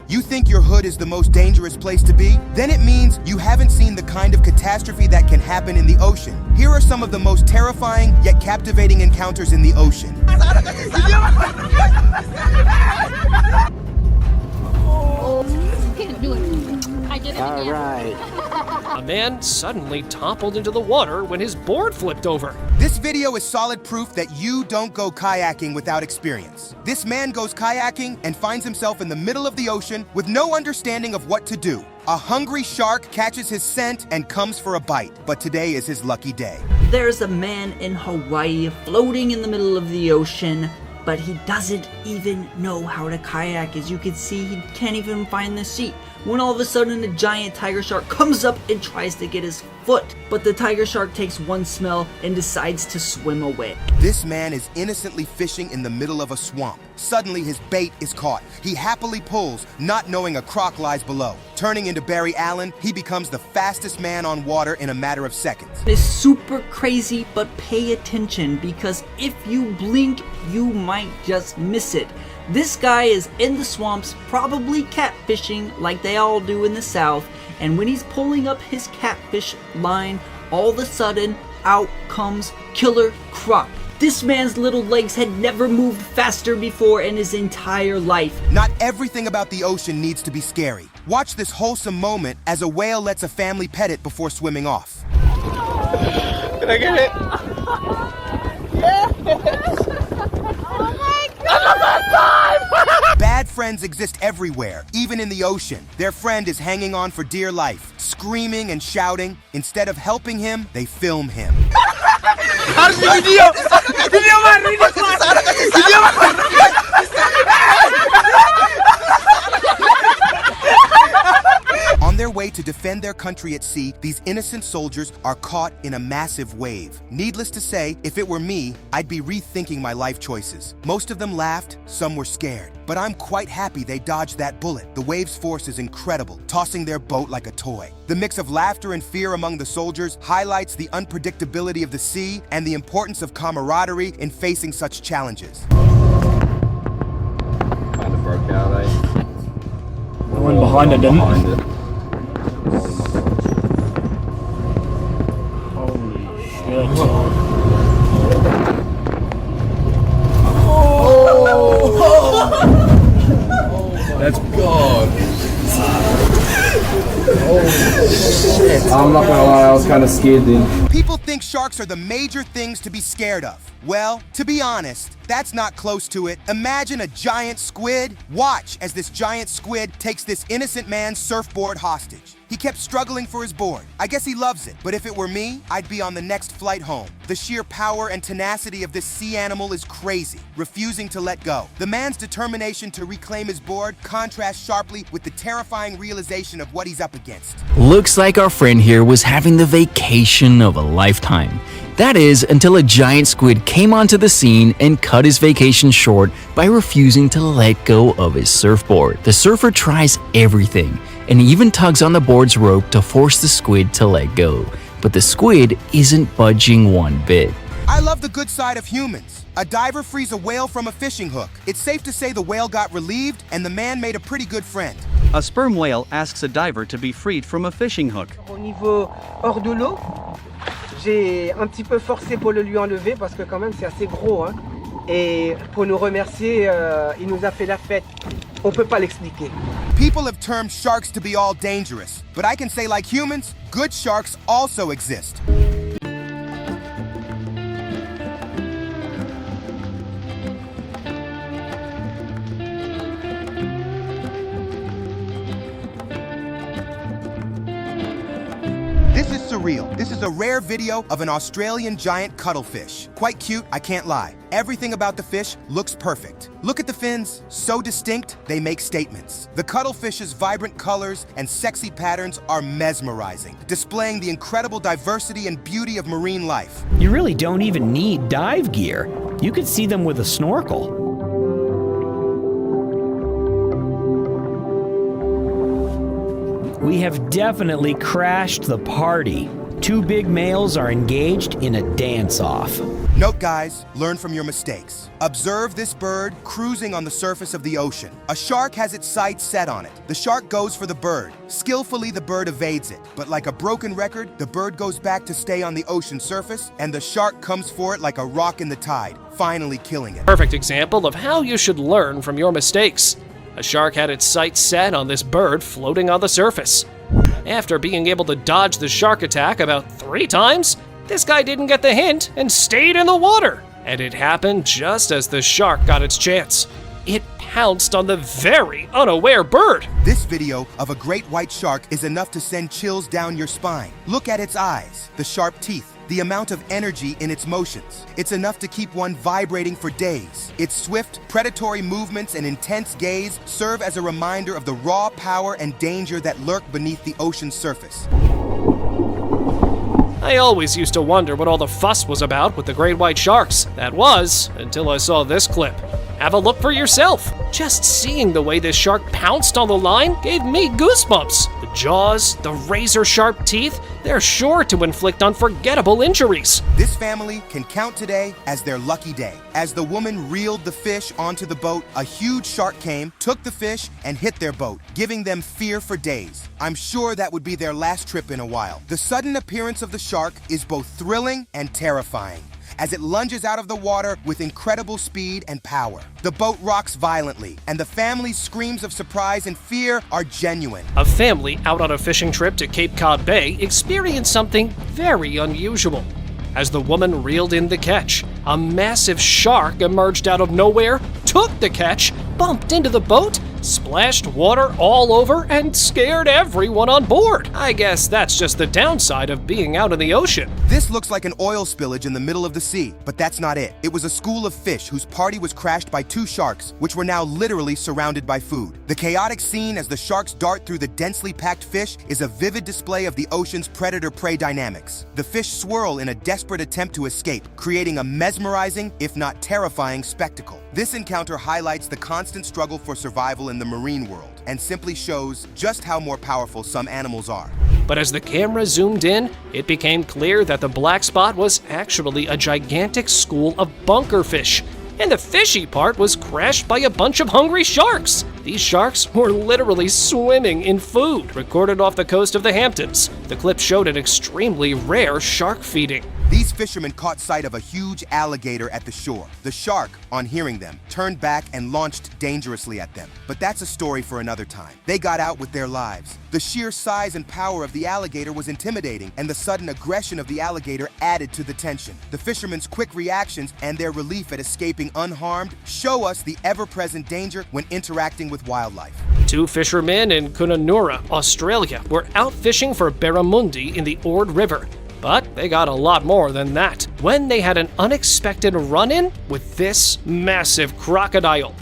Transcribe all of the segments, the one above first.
You think your hood is the most dangerous place to be? Then it means you haven't seen the kind of catastrophe that can happen in the ocean. Here are some of the most terrifying yet captivating encounters in the ocean. Can't do it. I did it again. All right. A man suddenly toppled into the water when his board flipped over. This video is solid proof that you don't go kayaking without experience. This man goes kayaking and finds himself in the middle of the ocean with no understanding of what to do. A hungry shark catches his scent and comes for a bite, but today is his lucky day. There's a man in Hawaii floating in the middle of the ocean, but he doesn't even know how to kayak. As you can see, he can't even find the seat. When all of a sudden a giant tiger shark comes up and tries to get his foot, but the tiger shark takes one smell and decides to swim away. This man is innocently fishing in the middle of a swamp. Suddenly his bait is caught. He happily pulls, not knowing a croc lies below. Turning into Barry Allen, he becomes the fastest man on water in a matter of seconds. It's super crazy, but pay attention, because if you blink, you might just miss it. This guy is in the swamps, probably catfishing like they all do in the South, and when he's pulling up his catfish line, all of a sudden, out comes Killer Croc. This man's little legs had never moved faster before in his entire life. Not everything about the ocean needs to be scary. Watch this wholesome moment as a whale lets a family pet it before swimming off. Can I get it? Bad friends exist everywhere, even in the ocean. Their friend is hanging on for dear life, screaming and shouting. Instead of helping him, they film him. On their way to defend their country at sea, these innocent soldiers are caught in a massive wave. Needless to say, if it were me, I'd be rethinking my life choices. Most of them laughed, some were scared. But I'm quite happy they dodged that bullet. The wave's force is incredible, tossing their boat like a toy. The mix of laughter and fear among the soldiers highlights the unpredictability of the sea and the importance of camaraderie in facing such challenges. Kind of broke out, eh? The one behind it didn't. Holy shit. That's God. Shit. I'm not gonna lie, I was kind of scared then. People think sharks are the major things to be scared of. Well, to be honest, that's not close to it. Imagine a giant squid. Watch as this giant squid takes this innocent man's surfboard hostage. He kept struggling for his board. I guess he loves it, but if it were me, I'd be on the next flight home. The sheer power and tenacity of this sea animal is crazy, refusing to let go. The man's determination to reclaim his board contrasts sharply with the terrifying realization of what he's up against. Looks like our friend here was having the vacation of a lifetime. That is, until a giant squid came onto the scene and cut his vacation short by refusing to let go of his surfboard. The surfer tries everything and even tugs on the board's rope to force the squid to let go. But the squid isn't budging one bit. I love the good side of humans. A diver frees a whale from a fishing hook. It's safe to say the whale got relieved and the man made a pretty good friend. A sperm whale asks a diver to be freed from a fishing hook. Au niveau hors de l'eau, j'ai un petit peu forcé pour le lui enlever parce que quand même c'est assez gros, hein. Et pour nous remercier, il nous a fait la fête. On peut pas l'expliquer. People have termed sharks to be all dangerous, but I can say like humans, good sharks also exist. This is surreal. This is a rare video of an Australian giant cuttlefish. Quite cute, I can't lie. Everything about the fish looks perfect. Look at the fins, so distinct, they make statements. The cuttlefish's vibrant colors and sexy patterns are mesmerizing, displaying the incredible diversity and beauty of marine life. You really don't even need dive gear. You could see them with a snorkel. We have definitely crashed the party. Two big males are engaged in a dance-off. Note guys, learn from your mistakes. Observe this bird cruising on the surface of the ocean. A shark has its sights set on it. The shark goes for the bird. Skillfully, the bird evades it. But like a broken record, the bird goes back to stay on the ocean surface, and the shark comes for it like a rock in the tide, finally killing it. Perfect example of how you should learn from your mistakes. A shark had its sights set on this bird floating on the surface. After being able to dodge the shark attack about 3 times, this guy didn't get the hint and stayed in the water. And it happened just as the shark got its chance. It pounced on the very unaware bird. This video of a great white shark is enough to send chills down your spine. Look at its eyes, the sharp teeth, the amount of energy in its motions. It's enough to keep one vibrating for days. Its swift, predatory movements and intense gaze serve as a reminder of the raw power and danger that lurk beneath the ocean's surface. I always used to wonder what all the fuss was about with the great white sharks. That was, until I saw this clip. Have a look for yourself. Just seeing the way this shark pounced on the line gave me goosebumps. The jaws, the razor-sharp teeth, they're sure to inflict unforgettable injuries. This family can count today as their lucky day. As the woman reeled the fish onto the boat, a huge shark came, took the fish, and hit their boat, giving them fear for days. I'm sure that would be their last trip in a while. The sudden appearance of the shark is both thrilling and terrifying, as it lunges out of the water with incredible speed and power. The boat rocks violently, and the family's screams of surprise and fear are genuine. A family out on a fishing trip to Cape Cod Bay experienced something very unusual. As the woman reeled in the catch, a massive shark emerged out of nowhere, took the catch, bumped into the boat, splashed water all over, and scared everyone on board. I guess that's just the downside of being out in the ocean. This looks like an oil spillage in the middle of the sea, but that's not it. It was a school of fish whose party was crashed by 2 sharks, which were now literally surrounded by food. The chaotic scene as the sharks dart through the densely packed fish is a vivid display of the ocean's predator-prey dynamics. The fish swirl in a desperate attempt to escape, creating a mesmerizing, if not terrifying, spectacle. This encounter highlights the constant struggle for survival in the marine world and simply shows just how more powerful some animals are. But as the camera zoomed in, it became clear that the black spot was actually a gigantic school of bunkerfish, and the fishy part was crashed by a bunch of hungry sharks. These sharks were literally swimming in food. Recorded off the coast of the Hamptons, the clip showed an extremely rare shark feeding. These fishermen caught sight of a huge alligator at the shore. The shark, on hearing them, turned back and launched dangerously at them. But that's a story for another time. They got out with their lives. The sheer size and power of the alligator was intimidating, and the sudden aggression of the alligator added to the tension. The fishermen's quick reactions and their relief at escaping unharmed show us the ever-present danger when interacting with wildlife. 2 fishermen in Kununurra, Australia, were out fishing for barramundi in the Ord River. But they got a lot more than that when they had an unexpected run-in with this massive crocodile.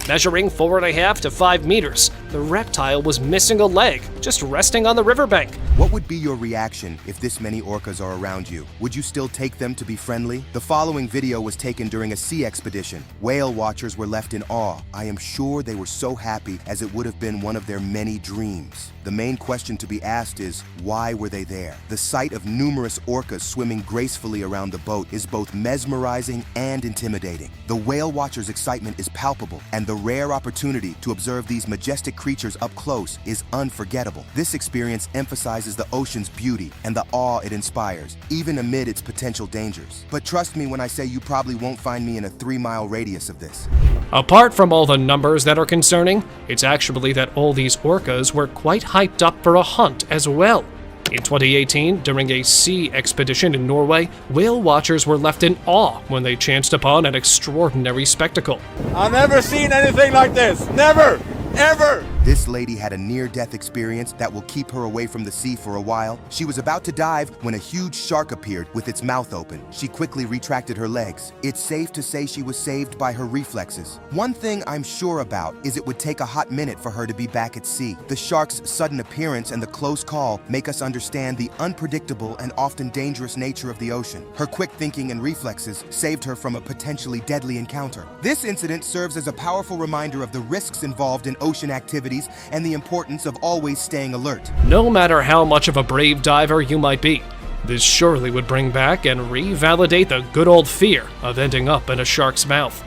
Measuring 4.5 to 5 meters, the reptile was missing a leg, just resting on the riverbank. What would be your reaction if this many orcas are around you? Would you still take them to be friendly? The following video was taken during a sea expedition. Whale watchers were left in awe. I am sure they were so happy, as it would have been one of their many dreams. The main question to be asked is, why were they there? The sight of numerous orcas swimming gracefully around the boat is both mesmerizing and intimidating. The whale watchers' excitement is palpable, and the rare opportunity to observe these majestic creatures up close is unforgettable. This experience emphasizes the ocean's beauty and the awe it inspires, even amid its potential dangers. But trust me when I say you probably won't find me in a 3-mile radius of this. Apart from all the numbers that are concerning, it's actually that all these orcas were quite hyped up for a hunt as well. In 2018, during a sea expedition in Norway, whale watchers were left in awe when they chanced upon an extraordinary spectacle. I've never seen anything like this. Never! Ever! This lady had a near-death experience that will keep her away from the sea for a while. She was about to dive when a huge shark appeared with its mouth open. She quickly retracted her legs. It's safe to say she was saved by her reflexes. One thing I'm sure about is it would take a hot minute for her to be back at sea. The shark's sudden appearance and the close call make us understand the unpredictable and often dangerous nature of the ocean. Her quick thinking and reflexes saved her from a potentially deadly encounter. This incident serves as a powerful reminder of the risks involved in ocean activities responsibilities and the importance of always staying alert. No matter how much of a brave diver you might be, this surely would bring back and revalidate the good old fear of ending up in a shark's mouth.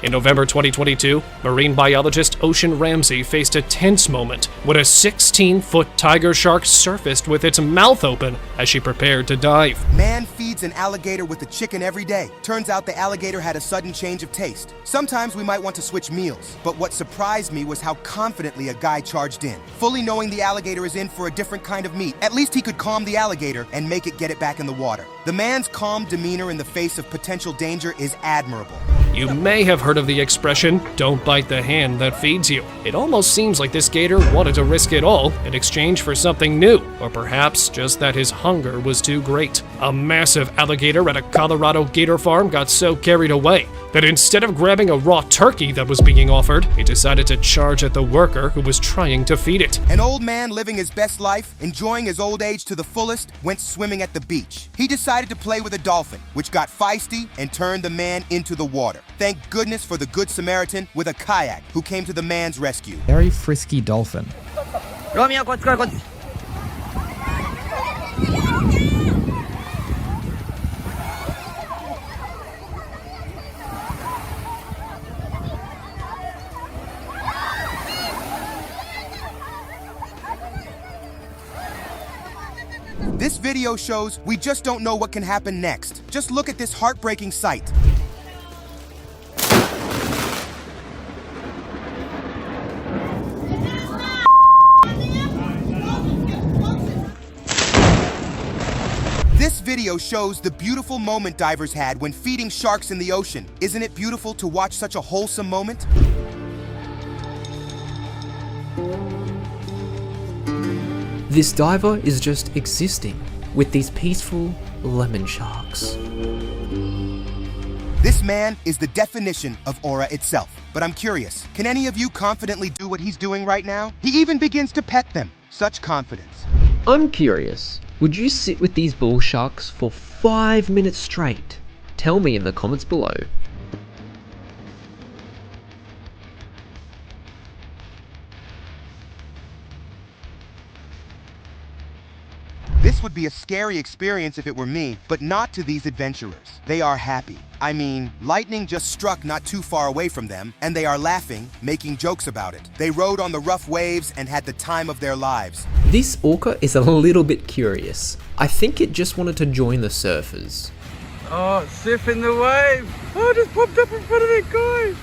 In November 2022, marine biologist Ocean Ramsey faced a tense moment when a 16-foot tiger shark surfaced with its mouth open as she prepared to dive. Man feeds an alligator with a chicken every day. Turns out the alligator had a sudden change of taste. Sometimes we might want to switch meals, but what surprised me was how confidently a guy charged in. Fully knowing the alligator is in for a different kind of meat, at least he could calm the alligator and make it get it back in the water. The man's calm demeanor in the face of potential danger is admirable. You may have heard of the expression, "Don't bite the hand that feeds you." It almost seems like this gator wanted to risk it all in exchange for something new, or perhaps just that his hunger was too great. A massive alligator at a Colorado gator farm got so carried away that instead of grabbing a raw turkey that was being offered, he decided to charge at the worker who was trying to feed it. An old man living his best life, enjoying his old age to the fullest, went swimming at the beach. He decided to play with a dolphin, which got feisty and turned the man into the water. Thank goodness for the Good Samaritan with a kayak who came to the man's rescue. Very frisky dolphin. Romeo, go. This video shows we just don't know what can happen next. Just look at this heartbreaking sight. This video shows the beautiful moment divers had when feeding sharks in the ocean. Isn't it beautiful to watch such a wholesome moment? This diver is just existing with these peaceful lemon sharks. This man is the definition of aura itself. But I'm curious, can any of you confidently do what he's doing right now? He even begins to pet them. Such confidence. I'm curious, would you sit with these bull sharks for 5 minutes straight? Tell me in the comments below. This would be a scary experience if it were me, but not to these adventurers. They are happy. I mean, lightning just struck not too far away from them, and they are laughing, making jokes about it. They rode on the rough waves and had the time of their lives. This orca is a little bit curious. I think it just wanted to join the surfers. Oh, surfing the wave. Oh, I just popped up in front of that guy.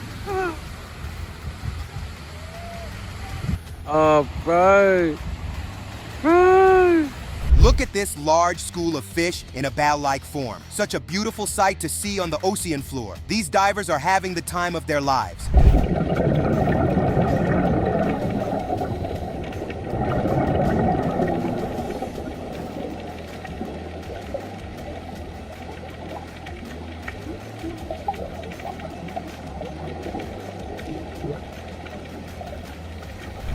Oh, bro. Bro. Look at this large school of fish in a bow-like form. Such a beautiful sight to see on the ocean floor. These divers are having the time of their lives.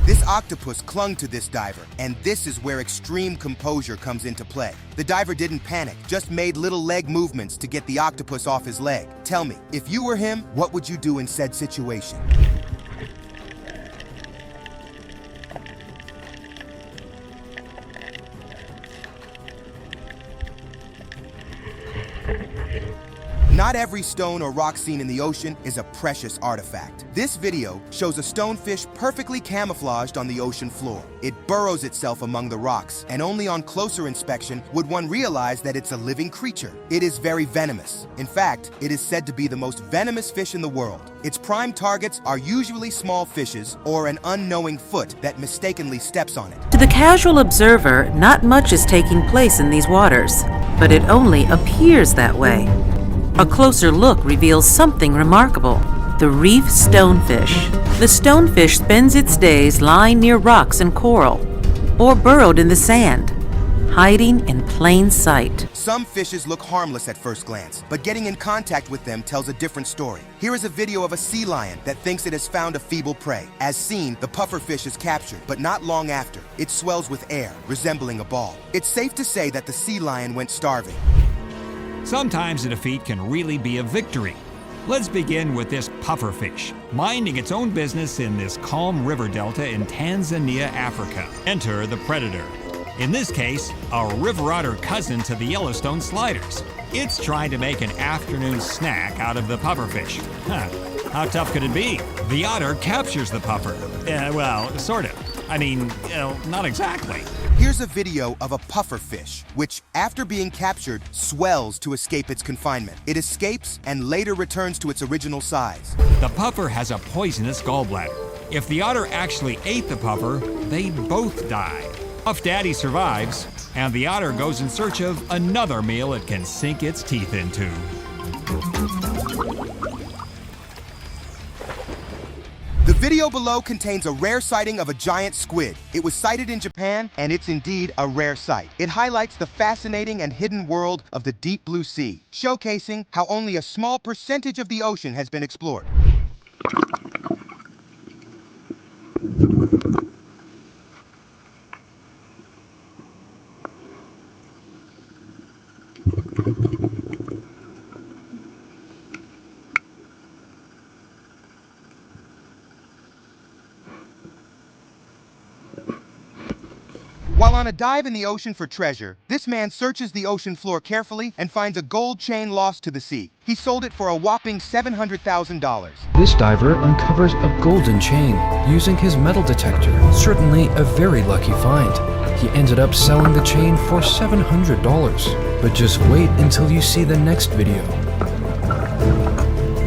This octopus clung to this diver, and this is where extreme composure comes into play. The diver didn't panic, just made little leg movements to get the octopus off his leg. Tell me, if you were him, what would you do in said situation? Not every stone or rock seen in the ocean is a precious artifact. This video shows a stonefish perfectly camouflaged on the ocean floor. It burrows itself among the rocks, and only on closer inspection would one realize that it's a living creature. It is very venomous. In fact, it is said to be the most venomous fish in the world. Its prime targets are usually small fishes or an unknowing foot that mistakenly steps on it. To the casual observer, not much is taking place in these waters, but it only appears that way. A closer look reveals something remarkable: the reef stonefish. The stonefish spends its days lying near rocks and coral, or burrowed in the sand, hiding in plain sight. Some fishes look harmless at first glance, but getting in contact with them tells a different story. Here is a video of a sea lion that thinks it has found a feeble prey. As seen, the pufferfish is captured, but not long after, it swells with air, resembling a ball. It's safe to say that the sea lion went starving. Sometimes a defeat can really be a victory. Let's begin with this pufferfish, minding its own business in this calm river delta in Tanzania, Africa. Enter the predator. In this case, a river otter cousin to the Yellowstone sliders. It's trying to make an afternoon snack out of the pufferfish. How tough could it be? The otter captures the puffer. Well, sort of. I mean, not exactly. Here's a video of a pufferfish, which, after being captured, swells to escape its confinement. It escapes and later returns to its original size. The puffer has a poisonous gallbladder. If the otter actually ate the puffer, they'd both die. Puff Daddy survives, and the otter goes in search of another meal it can sink its teeth into. The video below contains a rare sighting of a giant squid. It was sighted in Japan, and it's indeed a rare sight. It highlights the fascinating and hidden world of the deep blue sea, showcasing how only a small percentage of the ocean has been explored. While on a dive in the ocean for treasure, this man searches the ocean floor carefully and finds a gold chain lost to the sea. He sold it for a whopping $700,000. This diver uncovers a golden chain using his metal detector. Certainly a very lucky find. He ended up selling the chain for $700. But just wait until you see the next video.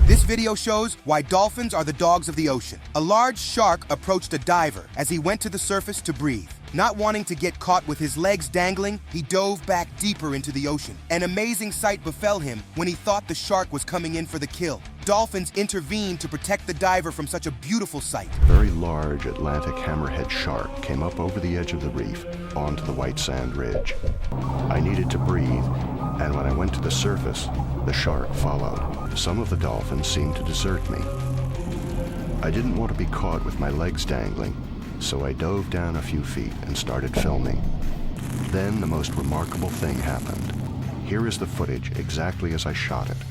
This video shows why dolphins are the dogs of the ocean. A large shark approached a diver as he went to the surface to breathe. Not wanting to get caught with his legs dangling, he dove back deeper into the ocean. An amazing sight befell him when he thought the shark was coming in for the kill. Dolphins intervened to protect the diver from such a beautiful sight. A very large Atlantic hammerhead shark came up over the edge of the reef onto the white sand ridge. I needed to breathe, and when I went to the surface, the shark followed. Some of the dolphins seemed to desert me. I didn't want to be caught with my legs dangling, so I dove down a few feet and started filming. Then the most remarkable thing happened. Here is the footage exactly as I shot it.